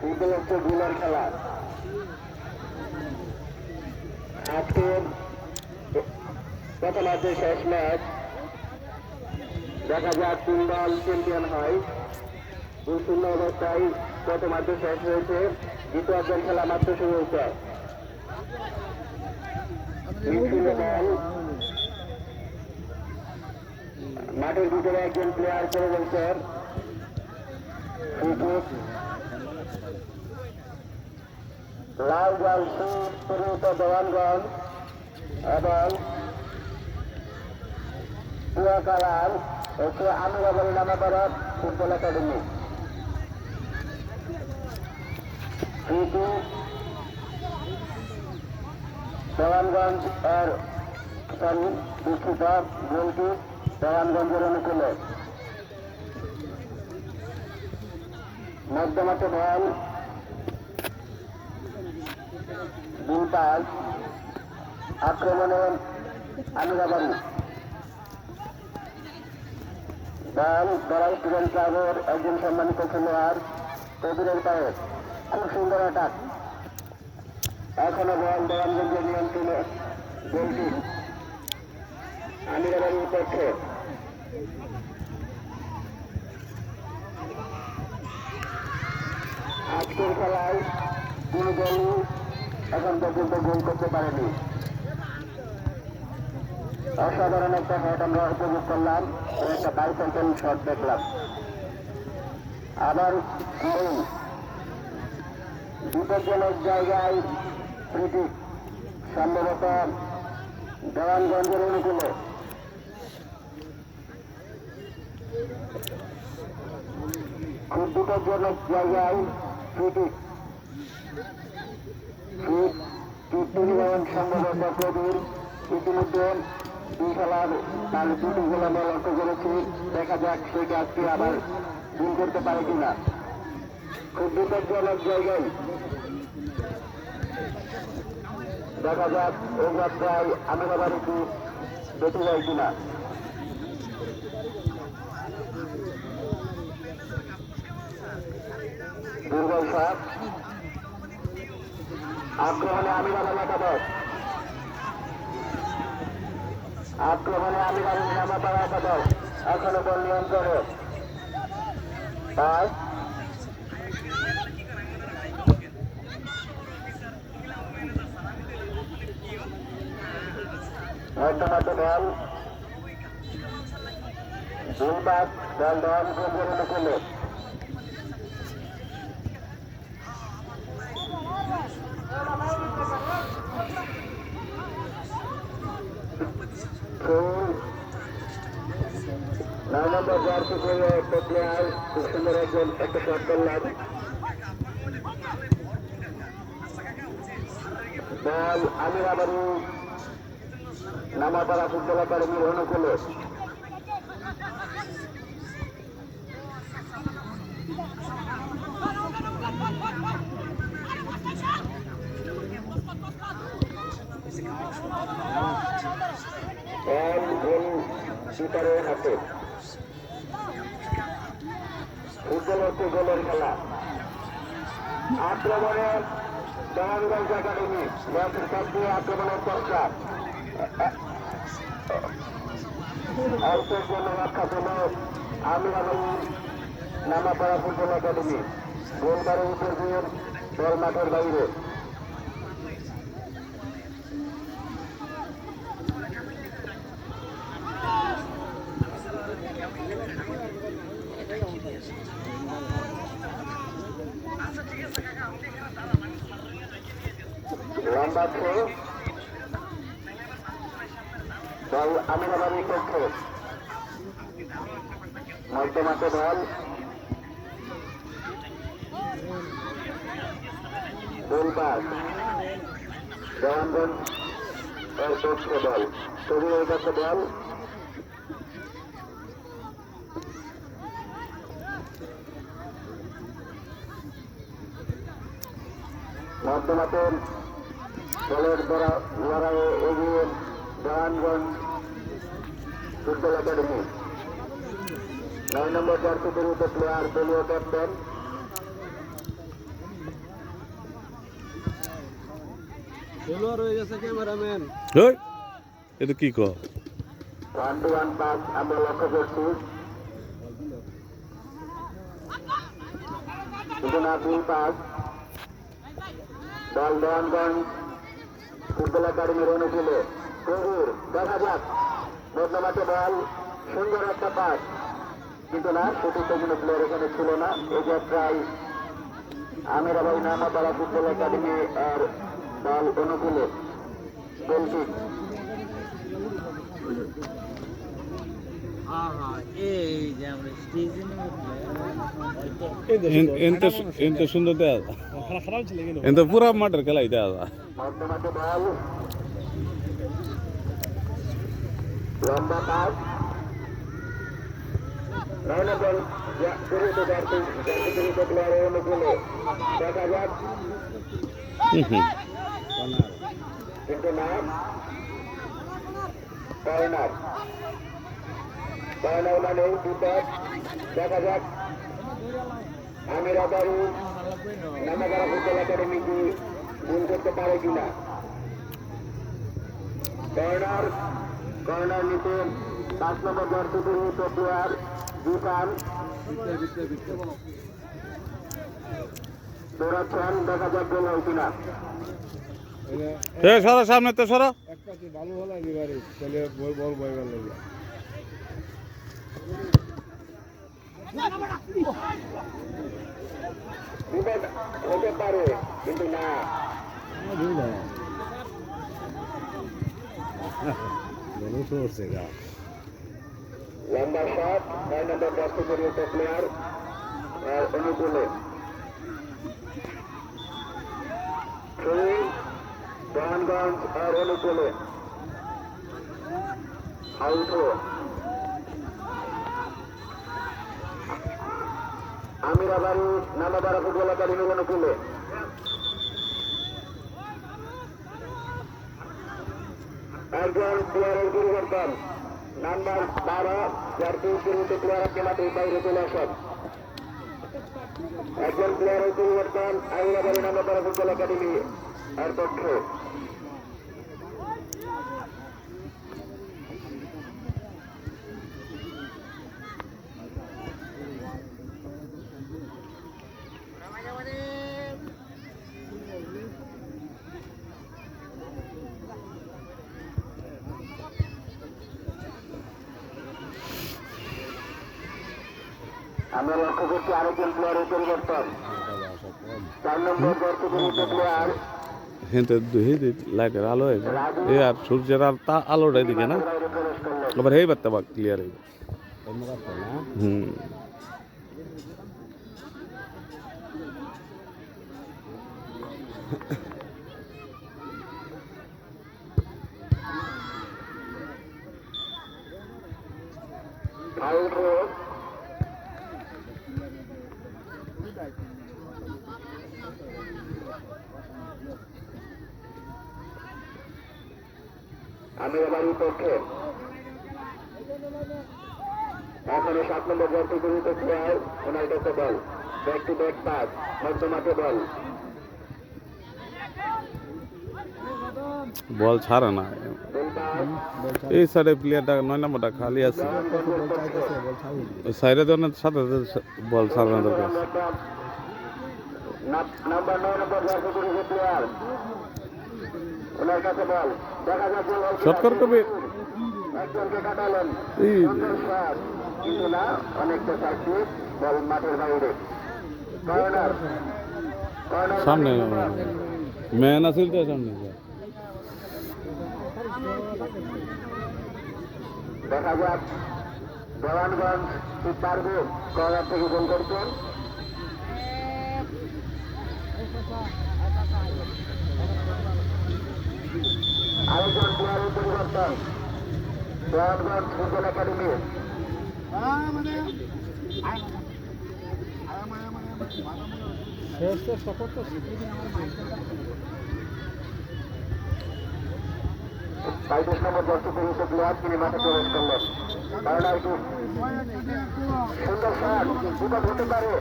Football হচ্ছে গোলের খেলা। আজকের প্রথমার্ধের শেষ ম্যাচ, দেখা যাক কোন দল চ্যাম্পিয়ন হয়। 2-0 অবস্থায় প্রথমার্ধ শেষ হয়েছে, দ্বিতীয়ার্ধের খেলা মাত্র শুরু হয়েছে। মাঠের ভিতরে একজন প্লেয়ার করে বলছেন লাল জাল পরিণত দেওয়ানগঞ্জ এবং কুয়াকালার হচ্ছে আমিরাবাড়ি নামাপাড়ার ফুটবল একাডেমি। দেওয়ানগঞ্জ এর দুঃখিত গোলটি দেওয়ানগঞ্জের অনুকূলে। মধ্যমাঠে বল, দুই পাস, আক্রমণে আমিরাবাড়ি। বল বড়াই স্টুডেন্ট ক্লাবের একজন সম্মানিত খেলোয়াড় কবিরের পায়ে, খুব সুন্দর অ্যাটাক। এখনো বল দেওয়ানগঞ্জের নিয়ন্ত্রণে, গোলটি আমিরাবাড়ির পক্ষে। আজকের খেলায় কোন দলই এখন পর্যন্ত গোল করতে পারেনি। অসাধারণ একটা শট আমরা উপভোগ করলাম, একটা বাইসাইকেল শট দেখলাম। আবার বিপজ্জনক জায়গায় ফ্রিকিক, সম্ভবত দেওয়ানগঞ্জের অনুকূলে। খুব বিপজ্জনক জায়গায় ফ্রিকিক, সম্ভবত কবির ইতিমধ্যে দুই খেলার তার দুটি গোলা লক্ষ্য করেছি। দেখা যাক সেই কাজটি আবার ভুল করতে পারে কিনা। খুব বিপজ্জনক জায়গায়, দেখা যাক এই যাত্রায় আমিরাবাড়িটি বেঁচে যায় কিনা। দুর্বল শট, আক্রমণে আমিরাবাড়ি একাদশ, আক্রমণে আমিরাবাড়ি নামাপাড়া একাদশ। এখনো বল নিয়ন্ত্রণে, পাস মধ্যমাঠে বল, দুই পাস, বল দেওয়ানগঞ্জের অনুকূলে। নয় নম্বর জার্সি পরে একটা প্লেয়ার খুব সুন্দর একটা শট করলাম। বল আমিরাবাড়ি নামাপাড়া ফুটবল একাডেমির অনুকূলে। শিকারের হাতে ফুটবল হচ্ছে গোলের খেলা। আক্রমণে দেওয়ানগঞ্জ একাডেমি, বয়সের কাছ দিয়ে আক্রমণের চর্চা, অল্পের জন্য রক্ষা পেল আমিরাবাড়ি নামাপাড়া ফুটবল একাডেমি। গোলবারের উপর দিয়ে বল মাঠের বাইরে। লম্বা থ্রো, বল আমিরাবাড়ির পক্ষে। মধ্যমাঠে বল, গোল পাস দেওয়ানগঞ্জ এর পক্ষে। বল শরীরের কাছে বল, মধ্যমাঠে বলের লড়াইয়ে এগিয়ে দেওয়ানগঞ্জ ফুটবল একাডেমি। 9 নম্বর জার্সি পরিহিত প্লেয়ার, দলীয় ক্যাপ্টেন খেলোয়াড় হয়ে গেছে ক্যামেরাম্যান। ওই এটা কি কর 1-1 পাস আমরা লক্ষ্য করছি, কিন্তু না ভুল পাস। বল দেওয়ানগঞ্জ ফুটবল একাডেমির অনুকূলে প্রভুর, দেখা যাক বদনামাতে বল, সুন্দর একটা পাস, কিন্তু না সতীর্থ কোনো প্লেয়ার এখানে ছিল না। এই যাত্রায় আমিরাবাই নামাপাড়া ফুটবল একাডেমি আর বল অনুকূলে গোলকিক। ఎంత সুন্দর দেওয়া ఎంత পুরা মাঠের খেলাই দেওয়া বর্তমানে বল, লম্বা পাস, রানা বল শুরুতে প্লেয়ারের অনুকূলে, দেখা যাক কিন্তু না কর্নার, কর্নার মানে বিপদ। দেখা যাক আমিরাবাড়ি নামাগাড়া ফুটবল একাডেমি কি গোল করতে পারে কিনা। কর্নার, কর্নার নিতে 5 নম্বর জার্সি পরিহিত প্লেয়ার জিসান দৌড়াচ্ছেন, দেখা যাক গোল হয় কিনা। সরো সামনে তো সরো একটা কি ভালো হলো এবারে তাহলে বল বইবার লাগে। বিপদ হতে পারে কিন্তু না, লম্বা শট 9 নম্বর জার্সি পরিহিত প্লেয়ার অনুকূলে। দেওয়ানগঞ্জ আর অনুকূলে আউট। আমিরাবাড়ি নামাপাড়া ফুটবল একাডেমির অনুকূলে একজন প্লেয়ারের পরিবর্তন, নাম্বার 12 জার্সি পরিহিত প্লেয়ার আপনি মাঠের বাইরে চলে আসেন। একজন প্লেয়ারের পরিবর্তন আমিরাবাড়ি নামাপাড়া ফুটবল একাডেমি এর পক্ষে। আমরা লক্ষ্য করছি আরেকজন প্লেয়ারের পরিবর্তন, 4 নম্বর জার্সি পরিহিত প্লেয়ার হেঁটে লাইটের আলো হয়েছে এ আর সূর্যের আর তা আলোটা এদিকে না বাইরে প্রবেশ করলেন। আবার এই বার্তা বা ক্লিয়ার হয়ে হুম আউট হয়ে আমিরাবাড়ির পক্ষে এখনো 7 নম্বর জার্সি পরিহিত প্লেয়ার ওনার কাছে বল, ব্যাক টু ব্যাক পাস, মধ্যমাঠে বল, বল ছাড়ে না গোল পাস, এই সাইডে প্লেয়ারটা 9 নম্বরটা খালি আছে ওই সাইডে তো সাথে বল ছাড়ানো দরকার নাম্বার 9 নম্বর জার্সি পরিহিত প্লেয়ার ওনার কাছে বল, দেখা যাক গোল হয় কিনা। শর্টকাট করবে একজনকে কাটালেন, এই সুন্দর শট, কিন্তু না অনেকটা চারটি বল মাঠের বাইরে। কর্নার, কর্নার সামনে ম্যান আছিল তো সামনে দেখা যাক দেওয়ানগঞ্জ কি পারবে কর্নার থেকে গোল করতেন। আরেকজন প্লেয়ারের পরিবর্তন, দেওয়ানগঞ্জ ফুটবল একাডেমি পঁয়ত্রিশ নম্বর জার্সি পরিহিত প্লেয়ার তিনি মাঠে প্রবেশ করলেন। কারণ আর কি সুন্দর শট, বিপদ হতে পারে।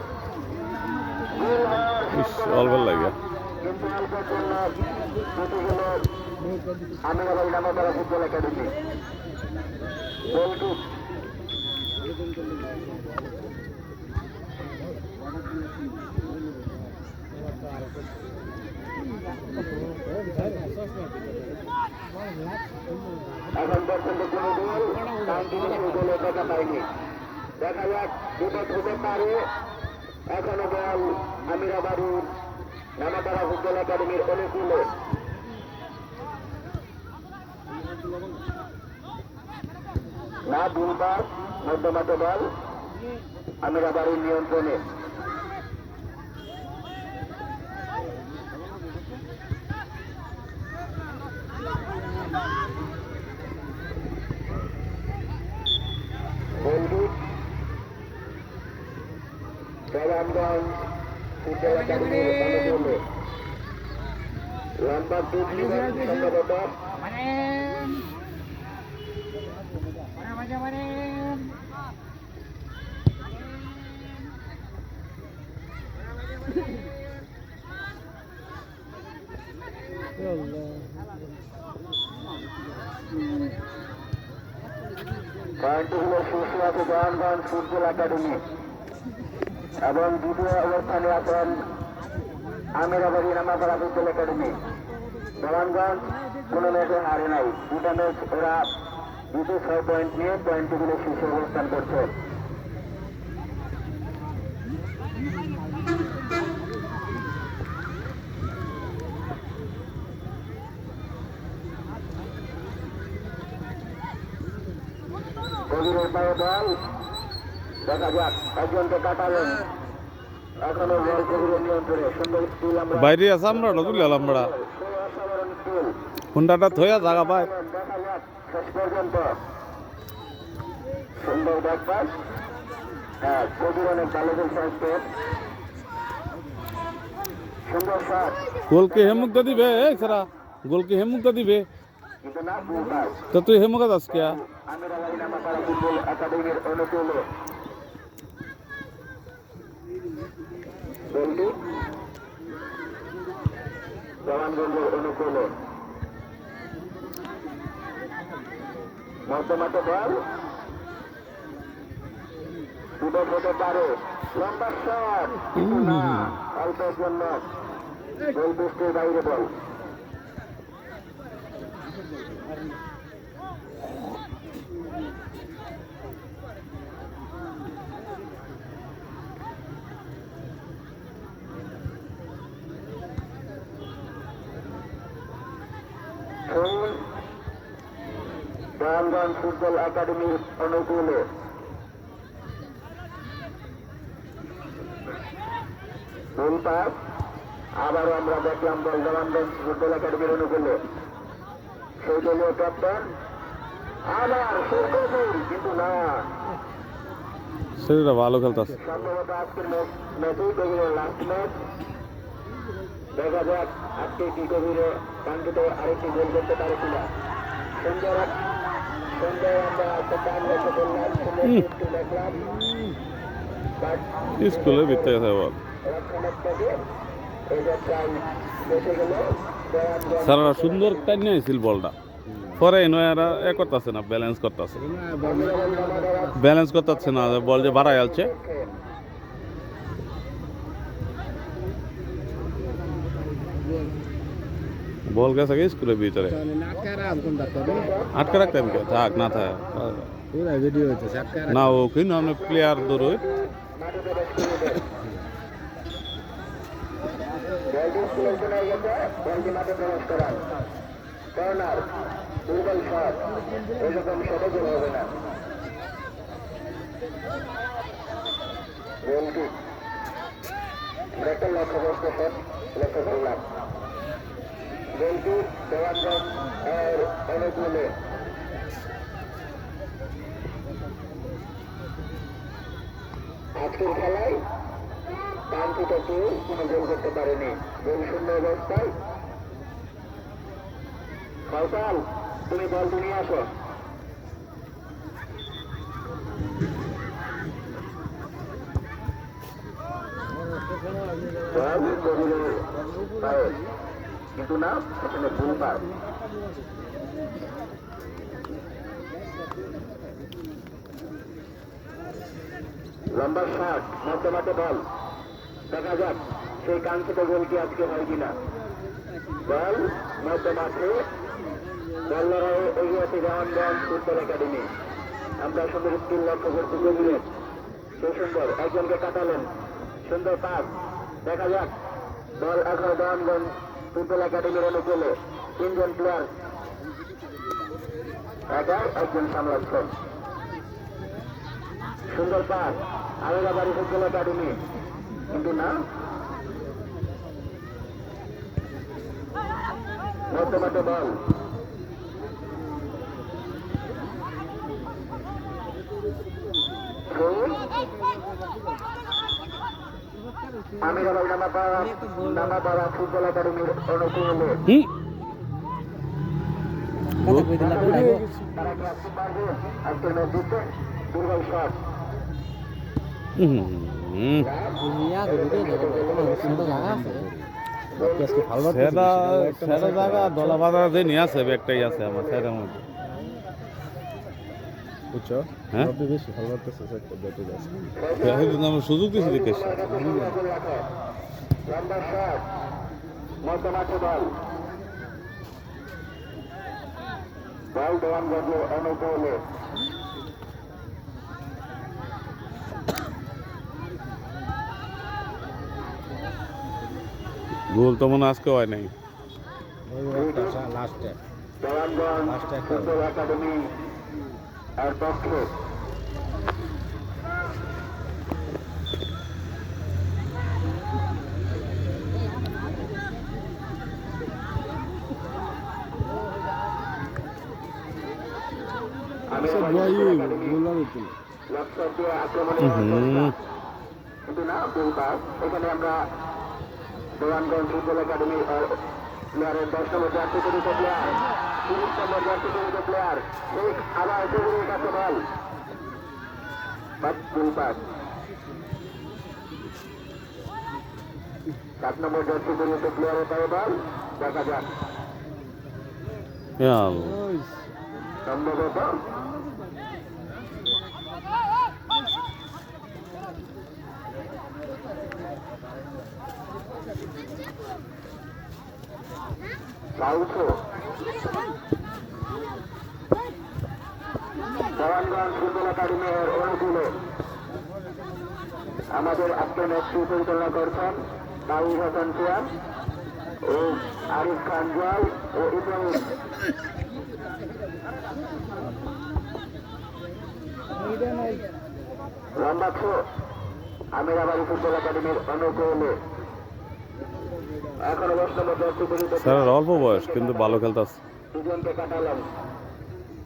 গোল হওয়ার অল্প লাগে কিন্তু অল্পের জন্য জিতে গেল আমিরাবাড়ি নামাপাড়া ফুটবল একাডেমি। গোলকিক এখন পর্যন্ত কোনো গোল কন্টিনিউ গোলে দেখা পায়নি। দেখা যাক বিপদ হতে পারে। এখনো বল আমিরাবাড়ির নামাপাড়া ফুটবল একাডেমির অনুকূলে। না ভুল পাস, মধ্যমাঠে বল আমিরাবাড়ির নিয়ন্ত্রণে। রামগঞ্জ ফুটবল একাডেমির অনুকূলে লম্বা দুধ সম্ভবত পয়েন্টগুলো শীর্ষে আছে রামগঞ্জ ফুটবল একাডেমি এবং দ্বিতীয় অবস্থানে আছেন আমিরাবাড়ি নামাপাড়া ফুটবল একাডেমি। রামগঞ্জ কোনো ম্যাচে হারে নাই, দুটা ম্যাচ ওরা 6 পয়েন্ট নিয়ে পয়েন্টগুলো শীর্ষে অবস্থান করছে। কবিরের পায়ে বল, দেখা যাক একজনকে কাটালেন। এখনো বল কবিরের নিয়ন্ত্রণে। সুন্দর স্কুল আমরা বাইরে আছে আমরা তুলে আমরা অসাধারণ স্কুল। হুন্ডাটা থইয়া জায়গা পায়। দেখা যাক শেষ পর্যন্ত। সুন্দর ব্যাকপাস। হ্যাঁ, কবির অনেক ভালো খেলছে আজকে। সুন্দর শট, গোলকে হেমুক দিবে সেরা গোলকে হেমুক দিবে কিন্তু না ভুল পাস। তো তুই হেমুক আজকে আমিরাবাড়ি নামাপাড়া ফুটবল একাডেমির অনুকূলে গোলটি জওয়ানগঞ্জের অনুকূলে। মধ্যমাঠে বল বিপদ হতে পারে। লম্বা শট, কিন্তু না, অল্পের জন্য গোল পোস্টের বাইরে বল। রামগঞ্জ ফুটবল একাডেমির অনুকূলে ভুল পাস। আবারও আমরা দেখলাম বল রামগঞ্জ ফুটবল একাডেমির অনুকূলে। সেই দলীয় ক্যাপ্টেন আবার সুরকবির, কিন্তু না, সেটা ভালো খেলতেছে। সম্ভবত আজকের ম্যাচেই কবিরের লাস্ট ম্যাচ। দেখা যাক আজকে কি কবিরে কাঙ্ক্ষিত আরেকটি গোল করতে পারে কিনা। সুন্দর সুন্দর আমরা একটা টান লক্ষ্য করলাম, সুন্দর একটু দেখলাম, বাট স্কুলের ভিতরে আছে বল রক্ষণাত্মকে এটা প্রায় বেঁচে গেল। সারা সুন্দর টাইম নিয়েছিল বলটা, পরে নয়ারা করতেছে না, ব্যালেন্স করতেছে না, বল যে বাড়াই আলছে। বল গেছে স্কুলের ভিতরে আটকে রাখতেন কে থাক না থাক না, ও কিন্তু আপনি প্লেয়ার ধরো কর্নার দুর্বল শট, এরকম সহজে হবে না। গোলকিক একটা লক্ষ্যবস্ত শট লক্ষ্য করলাম। গোলকিক দেওয়ানগঞ্জ এর অনুকূলে। আজকের খেলায় কাঙ্ক্ষিত কেউ কোনো গোল করতে পারেনি। গোল শূন্য অবস্থায়। ফয়সাল, তুমি বলটি নিয়ে আসো। বল কবিরের পায়ে, কিন্তু না, এখানে ভুল পাস। লম্বা শট, মধ্যমাঠে বল। দেখা যাক সেই কাঙ্ক্ষিত গোল কি আজকে হয় কিনা। বল মধ্যমাঠে, বল লড়াইয়ে এগিয়ে আছে দেওয়ানগঞ্জ ফুটবল একাডেমি। আমরা সুন্দর স্কিল লক্ষ্য করতে গিয়ে সেই সুন্দর একজনকে কাটালেন, সুন্দর পাস। দেখা যাক বল এখন দেওয়ানগঞ্জ ফুটবল একাডেমির অনুকূলে। 3 জন প্লেয়ার, একজন সামলাচ্ছেন। সুন্দর পাস, আমেরাবাড়ি ফুটবল একাডেমি, কিন্তু না, মধ্যমাঠে বল। আমেরাবাড়ি নামাপাড়া ফুটবল একাডেমির অনুকূলে। তারা কি আসতে পারবে আজকের ম্যাচ জিততে? দুর্বল শট। সেটা জায়গা দলা বাঁধা যে নিয়ে আছে একটাই আছে আমার সেটার মধ্যে, বুঝছো? হ্যাঁ আপনি বেশি ভালো লাগতেছে একটা বেটে যাচ্ছে। আমরা সুযোগ দিচ্ছি দেখে লম্বা শট, মধ্যমাঠে বল। বল দেওয়ানগঞ্জের অনুকূলে। গোল তো মনে আজকে হয় নাই। লাস্টে দেওয়ানগঞ্জ ফুটবল একাডেমি এর পক্ষে কিন্তু না, ভুল পাস। এখানে আমরা দেওয়ানগঞ্জ ফুটবল একাডেমির প্লেয়ারের 10 নম্বর জার্সি পরিচিত প্লেয়ার, 30 নম্বর জার্সি পরিচিত প্লেয়ার, সেই আবার কবিরের কাছে বল, ভুল পাস। 7 নম্বর জার্সি পরিচিত প্লেয়ারের পায়ে বল। দেখা যাক সম্ভবত দেওয়ানগঞ্জ ফুটবল একাডেমির অনুকূলে আমাদের আজকের ম্যাচটি পরিচালনা করছেন দাউদ হাসান সিয়াম ও আরিফ খান জল ও ইব্রাহিম। লম্বা ছো, আমেরাবাড়ি ফুটবল একাডেমির অনুকূলে। এখনো 10 নম্বর জার্সি পরিচিত স্যার অল্প বয়স কিন্তু ভালো খেলতেছে। দুজনকে কাটালেন,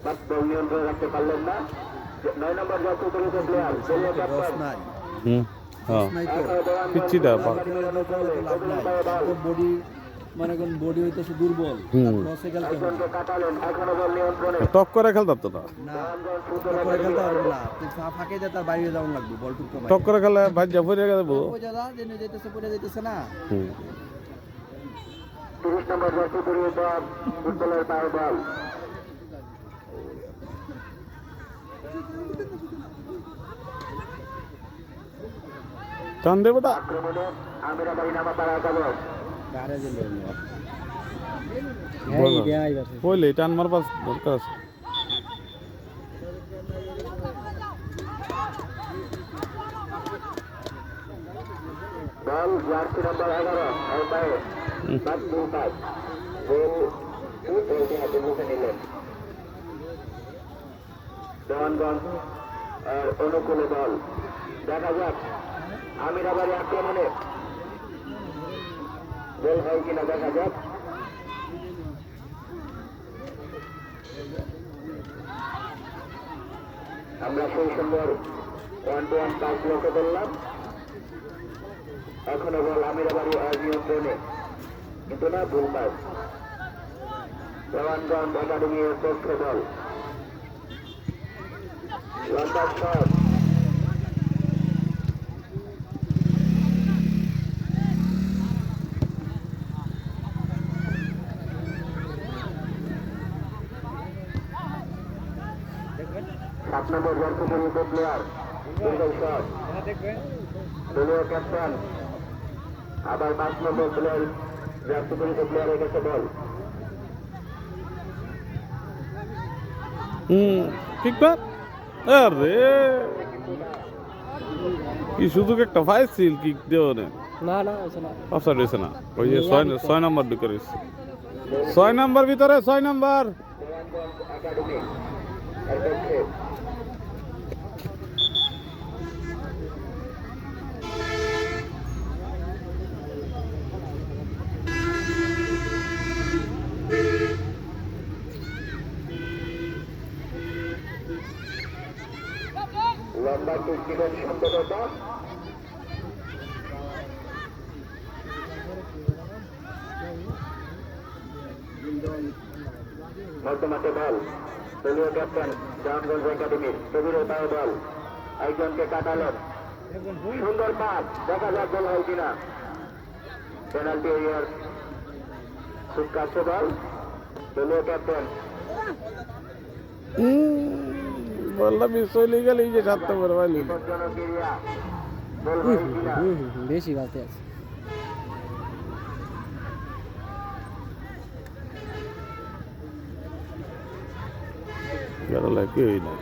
বাট বল নিয়ন্ত্রণ রাখতে পারলেন না। 9 নম্বর জার্সি পরিচিত প্লেয়ার দলীয় ক্যাপ্টেন। হ্যাঁ পিচ্ছিটা বডি মানে কোন বডি হইতেছে দুর্বল, ক্রসে খেলতে হবে। একজনকে কাটালেন, এখনো বল নিয়ন্ত্রণে। টক করে খেলতে তো না, না করে খেলতে পারবো না, ফাঁকে দিয়ে তার বাইরে যাওয়া লাগবে, বল টুকরো টক করে খেলে ভাজ্যা পড়ে গেছে বউ। পড়ে যাইতেছে না। 30 নম্বর জার্সি পরিচিত ফুটবলের পায়ে বল। টান দেবো তা আক্রমণে আমেরাবাড়ি নামাপাড়া একাদশ। বললে টান মারবার দরকার আছে। বল জার্সি নম্বর 11 এর পায়ে ভুল পাস। বলটি হাতে মুখে নিলেন। দেওয়ানগঞ্জ অনুকূলে বল। দেখা যাক আমেরাবাড়ি আক্রমণে গোল হয় কিনা, দেখা যাক। আমরা সেই সুন্দর 1-1 পাস লক্ষ্য করলাম। এখনো বল আমেরাবাড়ি নিয়ন্ত্রণে, কিন্তু না, ভুল পাস। দেওয়ানগঞ্জ একাডেমির পক্ষে বল। লম্বা শট, 5 নম্বর জনপ্রতিনিধি প্লেয়ার শট দলীয় ক্যাপ্টেন আবার 5 নম্বর প্লেয়ার জনপ্রতিনিধি প্লেয়ারের কাছে বল কিকবার আরে কি সুযোগ একটা পাইছিল কিক দেওয়া না না না আছে না অফসাইড হয়েছে না ওই যে 6 নাম্বার ঢুকে রয়েছে 6 নাম্বার ভিতরে 6 নাম্বার একাডেমি এর পক্ষে লম্বা কুস্তিগত সম্পর্কতা মধ্যমাঠে বল দলীয় ক্যাপ্টেন জাহানগঞ্জ একাডেমির কবিরের পায়ে বল একজনকে কাটালেন সুন্দর পাস দেখা যাক গোল হয় কিনা পেনাল্টি এরিয়ার খুব কাছে বল দলীয় ক্যাপ্টেন বললাম চলে গেলে এই যে 7 নম্বর পাইলি বিপজ্জনক এরিয়া গোল হয় কিনা বেশি বাতে আছে গেল লাগে না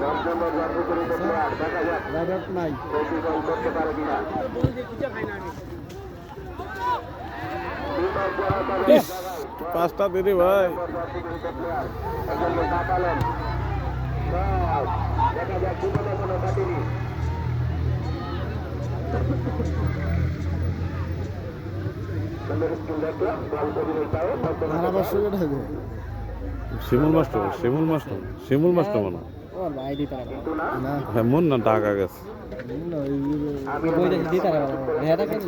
10 নম্বর জনপ্রতিনিধি প্লেয়ার দেখা যাক রাইডার নাই বেশি গোল করতে পারে কিনা ইস, পাঁচটা দিদি ভাই একজনকে কাটালেন দেখা যাক বিপদে কোনো কাটেনি সুন্দর স্কিল দেখলাম বল কবিরের পায়ে শিমুল মাস্টার মানে ওর ভাই দিতে পারে কিন্তু না না হ্যাঁ মন না টাকা গেছে আমি বই দিতে পারে এটা কেন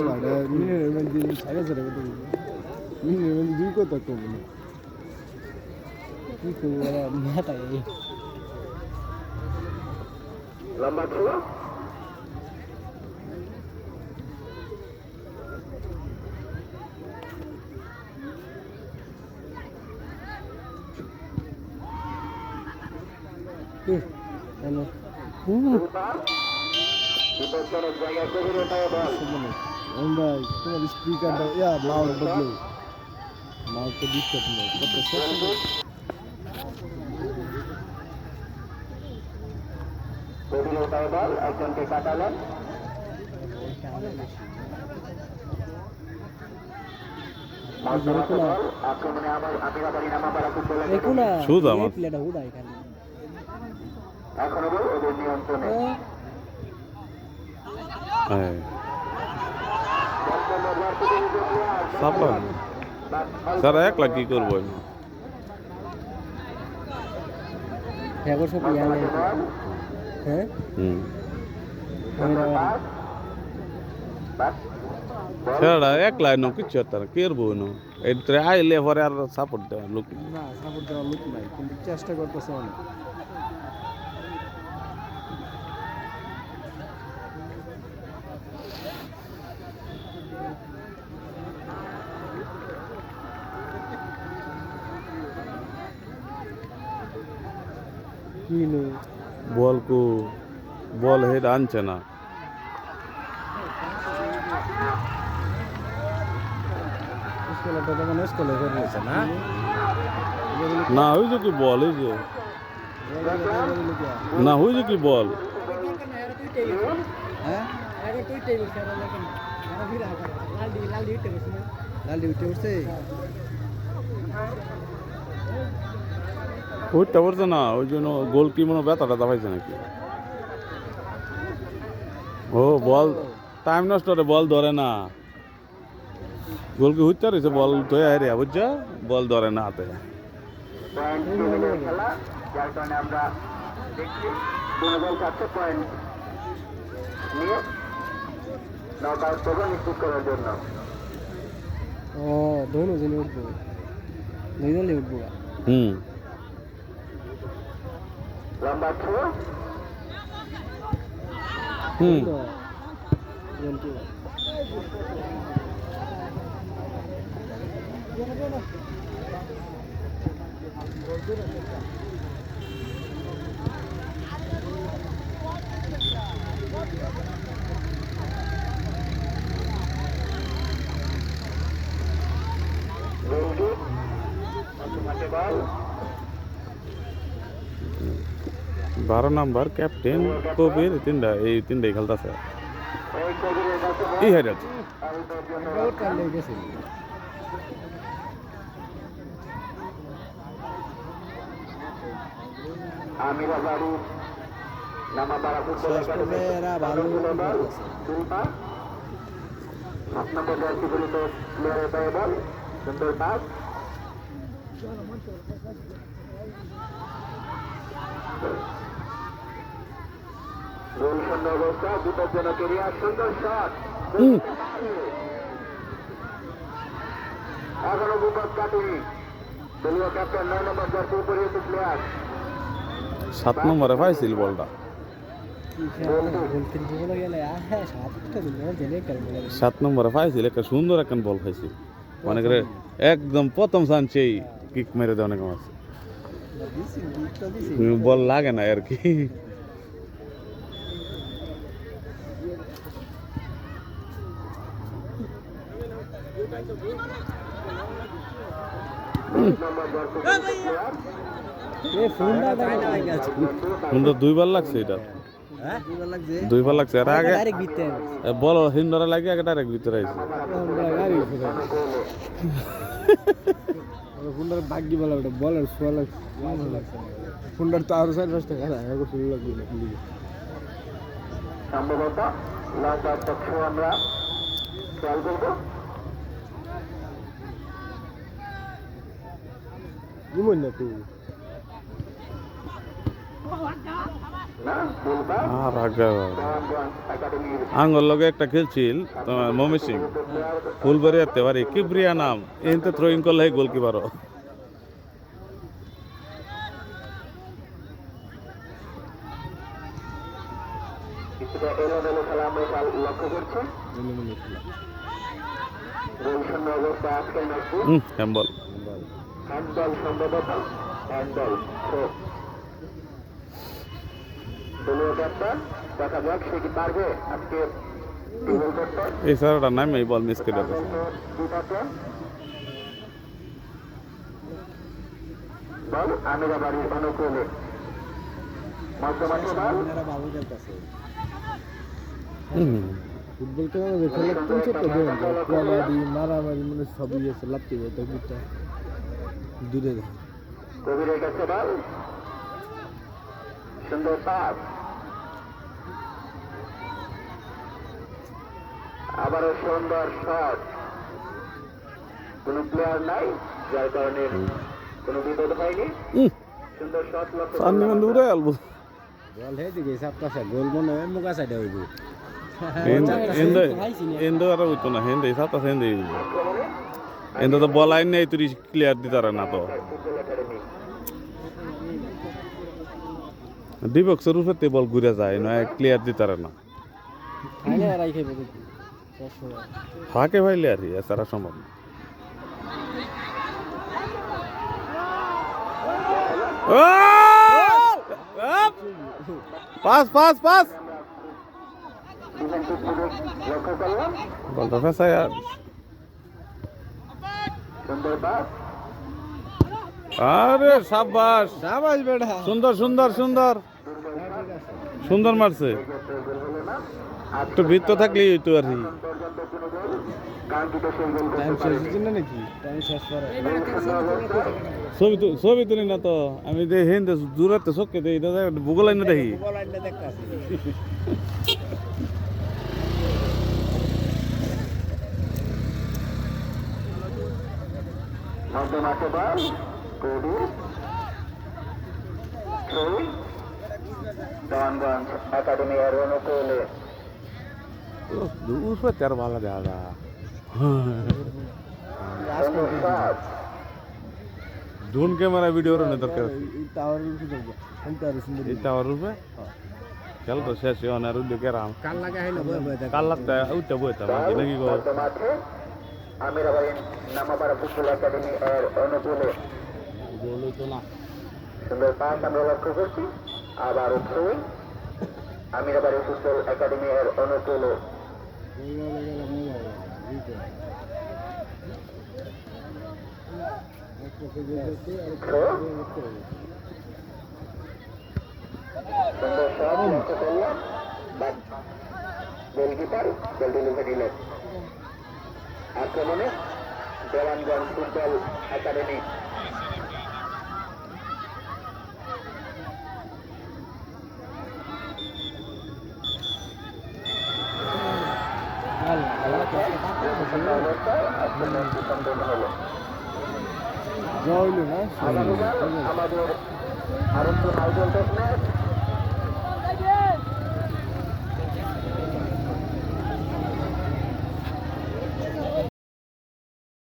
দুই কথা কম না কি করে মাথা এই লম্বা ছিল বিপজ্জনক জায়গায় কবিরের পায়ে বল ভাই তোমার স্পিকারটা লাউড বদলো লাউড তো ডিস্টার্ব নেই কত কবিরের পায়ে বল একজনকে কাটালেন আক্রমণে আমার আমিরাবাড়ি নামাপাড়া ফুটবল দেখুনা শুধু আমার। এই প্লেটা উড়াই খালি এখনো বল ওদের নিয়ন্ত্রণে হ্যাঁ সাপান স্যার 1 লাখ কি করবো আমি হ্যাঁ গো সব ইয়া নেই হ্যাঁ সেটা 1 লাখ নো কিছু তার কেরবো না এটা আইলে পরে আর সাপোর্ট দেওয়া লোক না সাপোর্ট দেওয়ার লোক নাই কিন্তু চেষ্টা করতেছে অনেক কি নো বল হেড আনছে না স্কুলটা তো মানে স্কুলে করে নিয়েছে না না ওই যে কি বল এই যে না ওই যে কি বল হ্যাঁ লাল ডিউটি উঠছে ওইটা পড়ছে না ওই জন্য গোল কি মনে ব্যথাটা দাবাইছে নাকি ও বল টাইম নষ্ট করে বল ধরে না গোল কি হইতে রয়েছে বল তো রে বুঝছা বল ধরে না হাতে পয়েন্ট টেবিলের খেলা যার কারণে আমরা দেখছি 2004 পয়েন্ট নিয়ে নকআউট পর্ব নিশ্চিত করার জন্য ও দোনো জনে উঠবো দুইজনে উঠবো লম্বা থ্রো তো গোলকিক মাঠে বল 12 নম্বর ক্যাপ্টেন কবির এই তিনটাই খেলতেছে এই কবিরের কাছে বল এই হাইরাত আউটের জন্য আউট করলে গেছে আমিরা বাড়ি নামাপাড়া ফুটবল একাডেমি এরা ভালো বল করতেছে। দুইটা 7 নম্বর জার্সি পরিহিত প্লেয়ারের পায়ে বল সুন্দর পাস গোল শূন্য অবস্থা বিপজ্জনক এরিয়া সুন্দর শট এখনো বিপদ কাটেনি দলীয় ক্যাপ্টেন 9 নম্বর জার্সি পরিহিত প্লেয়ার 7 নম্বরে পাইছিল বলটা গোল কিনতে বলে গেলে হ্যাঁ সাতটা দিন জেনে খেলবো 7 নম্বরে পাইছিল একটা সুন্দর একটা বল পাইছিল মনে করে একদম প্রথম চান্সেই কিক মেরে দেয় অনেক মাছ বল লাগে না আর কি এ ফোনটা দেখা গেছে সুন্দর দুইবার লাগছে এটা হ্যাঁ দুবার লাগছে দুইবার লাগছে আর আগে ডাইরেক্ট বিতে বল হিন্দরা লাগে আগে ডাইরেক্ট ভিতরে আইছে গাড়ি ফোনটার ভাগ্য বলা ওটা বলার সোয়া লাগছে ফোনটার তো আরো 4-5 টাকা এখন শুরু লাগবে না সম্ভবত লাস্ট পক্ষ আমরা খেয়াল করবো জীবন না তুই না বলবা আর আগে একাডেমির আঙ্গল লগে একটা খেলছিল তোমার মমি সিং ফুলবাড়ি আতে পারি কিবরিয়া নাম এনতে থ্রোয়িং করলে গোলকিপারও কিছুটা এলোমেলো খেলা আমরা লক্ষ্য করছি গোল শূন্য অবস্থা আজকের ম্যাচটি হ্যাম্বল হ্যান্ডবল সম্ভবত হ্যান্ডবল থ্রো দলীয় ক্যাপ্টেন দেখা যাক সে কি পারবে আজকে গোল করতে এই স্যারটা নাম এই বল মিস করে দিয়েছে দুটাতে বল আমিরা বাড়ির অনুকূলে মধ্যমাঠে বল এরা ভালো খেলতেছে ফুটবল খেলা খেলা কনসেপ্ট দেন কবাডি মারামারি মানে সবই আছে লাগতে তো বুঝতে দূরে কবিরের কাছে বল সুন্দর পাস আবারও সুন্দর শট কোন প্লেয়ার নাই যার কারণে কোনো বিপদ হয়নি সুন্দর শট লক্ষ্য সামনে মন দূরে আলবো বল হে দিকে সাপটা গোল মনে হয় মুকা সাইডে হইব এন্ড আর হইতো না হেন্দে সাতা হেন্দে এন্ড তো বল আইন নেই তুই ক্লিয়ার দিতারে না তো ফুটবল একাডেমি ডিবক্সের উপরে বল ঘুরে যায় না ক্লিয়ার দিতারে না আইনে রাই খাইব দেখি ফাঁকে ভাইলে আর এছাড়া সম্ভব না পাস পাস পাস ডিফেন্সিভ সুযোগ লক্ষ্য করলাম বলটা ফেসায় আর সুন্দর পাস আরে সাবাস সাবাস বেটা সুন্দর সুন্দর সুন্দর সুন্দর মারছে গোল হলো না একটু বৃত্ত থাকলেই হইতো আর কি পর্যন্ত কোনো গোল কাঙ্ক্ষিত সেই গোল টাইম করতে শেষ হচ্ছে না নাকি টাইম শেষ করে ছবি তুলি না তো আমি দেখি হেন্দে দূরাতে চোখে দেখি ভূগোল না দেখি বল আইলে দেখতাছি মধ্যমাঠে বল কবি থ্রোয়িং দনগঞ্জ একাডেমি এর অনুকূলে উপরে তেরো ভালো দেখা সুন্দর শট ড্রোন ক্যামেরা ভিডিও রে দরকার এই টাওয়ার উঠে যাবো আমি তো আর সুন্দর এই টাওয়ার উপরে খেল তো শেষ হন আর উঠে কেরাম কাল লাগা হইলো বই বই দেখ কাল লাগতে উঠতে বইতে নাকি গো মধ্যমাঠে আমিরাবাড়ি নামাপাড়া ফুটবল একাডেমি এর অনুকূলে গোল হইতো না সুন্দর পাস আমরা লক্ষ্য করছি আবারও থ্রোয়িং আমিরাবাড়ি ফুটবল একাডেমি এর অনুকূলে সুন্দর শট লক্ষ্য করলাম, বাট গোলকিপার গোল ডেলিভারি দিলেন। আক্রমণে দেওয়ানগঞ্জ ফুটবল একাডেমি। সম্পূর্ণ হলো। জয় হইলো না আমাদের আরেকটু হাই ভোল্টেজ ম্যাচ